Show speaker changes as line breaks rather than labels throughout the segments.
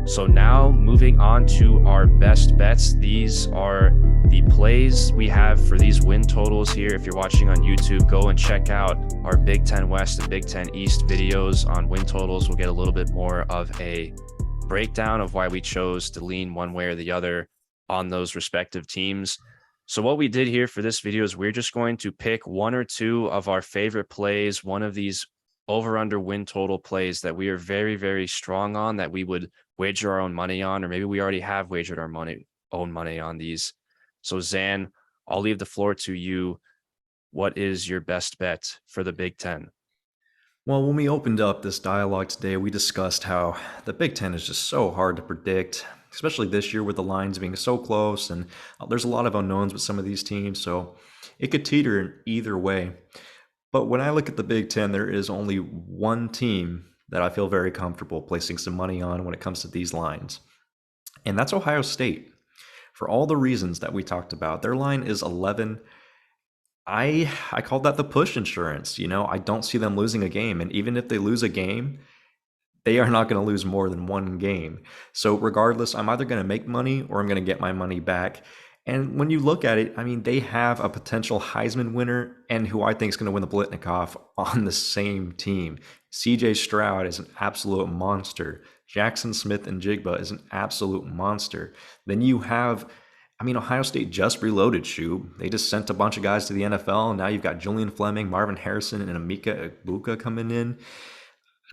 So now moving on to our best bets. These are the plays we have for these win totals here. If you're watching on YouTube, go and check out our Big Ten West and Big Ten East videos on win totals. We'll get a little bit more of a breakdown of why we chose to lean one way or the other on those respective teams. So what we did here for this video is we're just going to pick one or two of our favorite plays, one of these over under win total plays that we are very, very strong on, that we would wager our own money on, or maybe we already have wagered our own money on these. So Xan, I'll leave the floor to you. What is your best bet for the Big Ten?
Well, when we opened up this dialogue today, we discussed how the Big Ten is just so hard to predict, especially this year with the lines being so close, and there's a lot of unknowns with some of these teams, so it could teeter either way. But when I look at the Big Ten, there is only one team that I feel very comfortable placing some money on when it comes to these lines, and that's Ohio State. For all the reasons that we talked about, their line is 11. I called that the push insurance. I don't see them losing a game, and even if they lose a game, they are not going to lose more than one game. So regardless, I'm either going to make money or I'm going to get my money back. And when you look at it, I mean, they have a potential Heisman winner and who I think is going to win the Blitnikoff on the same team. CJ Stroud is an absolute monster. Jackson Smith and Jigba is an absolute monster. Then you have, Ohio State just reloaded Shoob. They just sent a bunch of guys to the NFL, and now you've got Julian Fleming, Marvin Harrison, and Amika Egbuka coming in.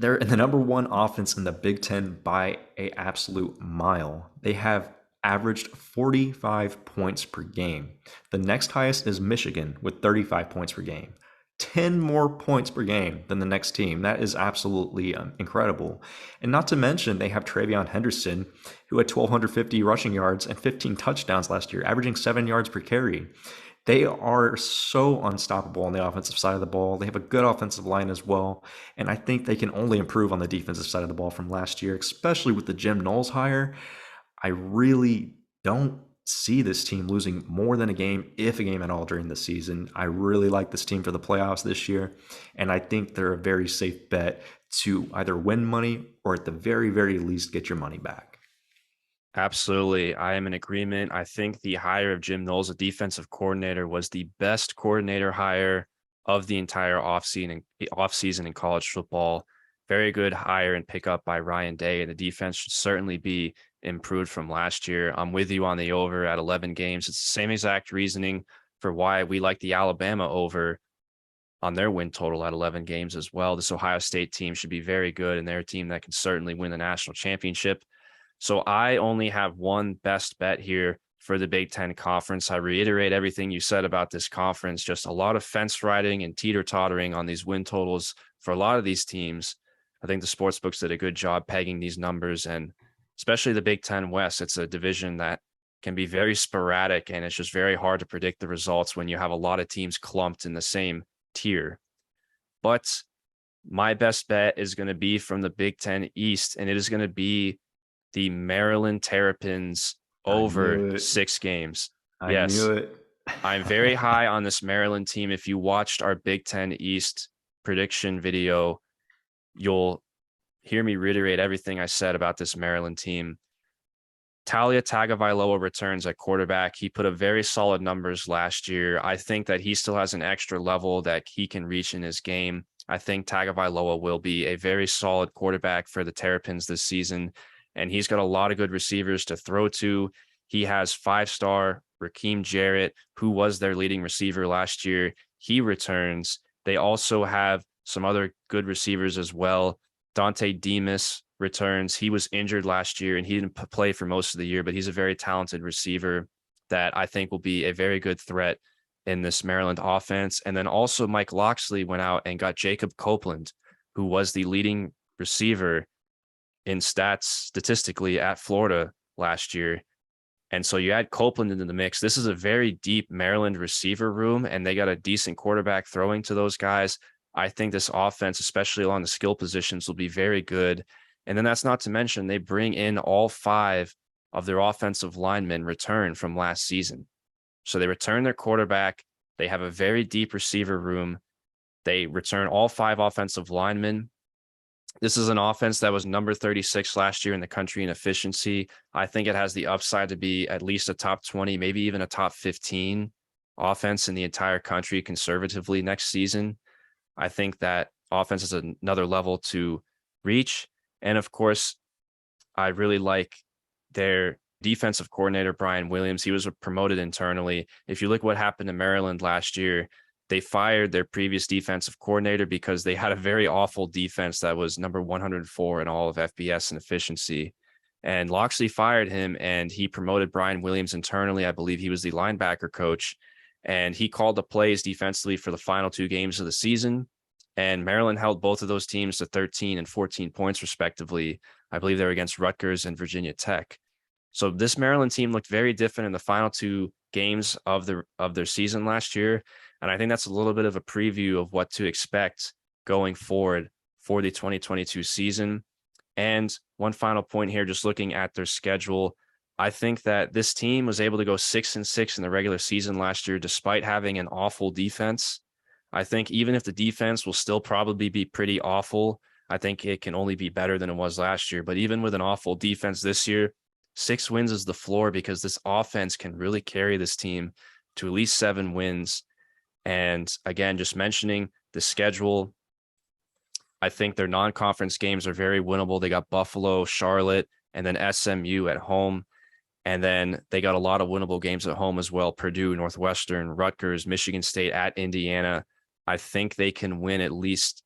They're the number one offense in the Big Ten by an absolute mile. They have averaged 45 points per game. The next highest is Michigan with 35 points per game. 10 more points per game than the next team. That is absolutely incredible. And not to mention, they have Travion Henderson, who had 1,250 rushing yards and 15 touchdowns last year, averaging 7 yards per carry. They are so unstoppable on the offensive side of the ball. They have a good offensive line as well. And I think they can only improve on the defensive side of the ball from last year, especially with the Jim Knowles hire. I really don't see this team losing more than a game, if a game at all, during the season. I really like this team for the playoffs this year, and I think they're a very safe bet to either win money or at the very, very least get your money back.
Absolutely. I am in agreement. I think the hire of Jim Knowles, a defensive coordinator, was the best coordinator hire of the entire offseason in college football. Very good hire and pickup by Ryan Day, and the defense should certainly be improved from last year. I'm with you on the over at 11 games. It's the same exact reasoning for why we like the Alabama over on their win total at 11 games as well. This Ohio State team should be very good, and they're a team that can certainly win the national championship. So I only have one best bet here for the Big Ten Conference. I reiterate everything you said about this conference, just a lot of fence riding and teeter-tottering on these win totals for a lot of these teams. I think the sportsbooks did a good job pegging these numbers, and especially the Big Ten West. It's a division that can be very sporadic, and it's just very hard to predict the results when you have a lot of teams clumped in the same tier. But my best bet is going to be from the Big Ten East, and it is going to be the Maryland Terrapins over 6 games.
I knew it.
I'm very high on this Maryland team. If you watched our Big Ten East prediction video, you'll hear me reiterate everything I said about this Maryland team. Talia Tagovailoa returns at quarterback. He put up very solid numbers last year. I think that he still has an extra level that he can reach in his game. I think Tagovailoa will be a very solid quarterback for the Terrapins this season, and he's got a lot of good receivers to throw to. He has 5-star Raheem Jarrett, who was their leading receiver last year. He returns. They also have some other good receivers as well. Dante Demas returns. He was injured last year and he didn't play for most of the year, but he's a very talented receiver that I think will be a very good threat in this Maryland offense. And then also Mike Locksley went out and got Jacob Copeland, who was the leading receiver in stats statistically at Florida last year. And so you add Copeland into the mix. This is a very deep Maryland receiver room, and they got a decent quarterback throwing to those guys. I think this offense, especially along the skill positions, will be very good. And then that's not to mention they bring in all 5 of their offensive linemen return from last season. So they return their quarterback. They have a very deep receiver room. They return all 5 offensive linemen. This is an offense that was number 36 last year in the country in efficiency. I think it has the upside to be at least a top 20, maybe even a top 15 offense in the entire country conservatively next season. I think that offense is another level to reach. And of course, I really like their defensive coordinator, Brian Williams. He was promoted internally. If you look what happened to Maryland last year, they fired their previous defensive coordinator because they had a very awful defense that was number 104 in all of FBS and efficiency. And Loxley fired him and he promoted Brian Williams internally. I believe he was the linebacker coach. And he called the plays defensively for the final 2 games of the season. And Maryland held both of those teams to 13 and 14 points, respectively. I believe they were against Rutgers and Virginia Tech. So this Maryland team looked very different in the final 2 games of their season last year. And I think that's a little bit of a preview of what to expect going forward for the 2022 season. And one final point here, just looking at their schedule, I think that this team was able to go 6-6 in the regular season last year, despite having an awful defense. I think even if the defense will still probably be pretty awful, I think it can only be better than it was last year. But even with an awful defense this year, 6 wins is the floor because this offense can really carry this team to at least 7 wins. And again, just mentioning the schedule, I think their non-conference games are very winnable. They got Buffalo, Charlotte, and then SMU at home. And then they got a lot of winnable games at home as well. Purdue, Northwestern, Rutgers, Michigan State, at Indiana. I think they can win at least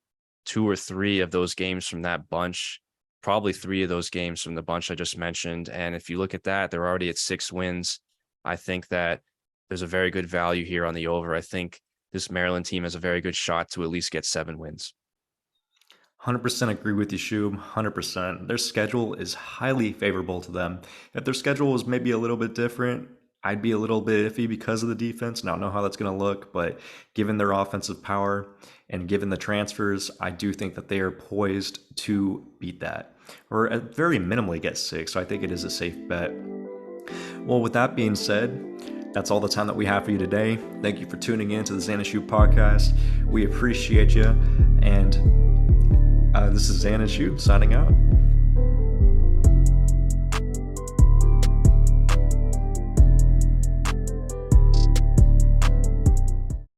2 or 3 of those games from that bunch, probably 3 of those games from the bunch I just mentioned. And if you look at that, they're already at 6 wins. I think that there's a very good value here on the over. I think this Maryland team has a very good shot to at least get 7 wins.
100% agree with you, Shoob. 100%. Their schedule is highly favorable to them. If their schedule was maybe a little bit different, I'd be a little bit iffy because of the defense, and I don't know how that's going to look. But given their offensive power and given the transfers, I do think that they are poised to beat that, or at very minimally get 6. So I think it is a safe bet. Well, with that being said, that's all the time that we have for you today. Thank you for tuning in to the Xan Shoob podcast. We appreciate you. And this is Xan Shoob signing out.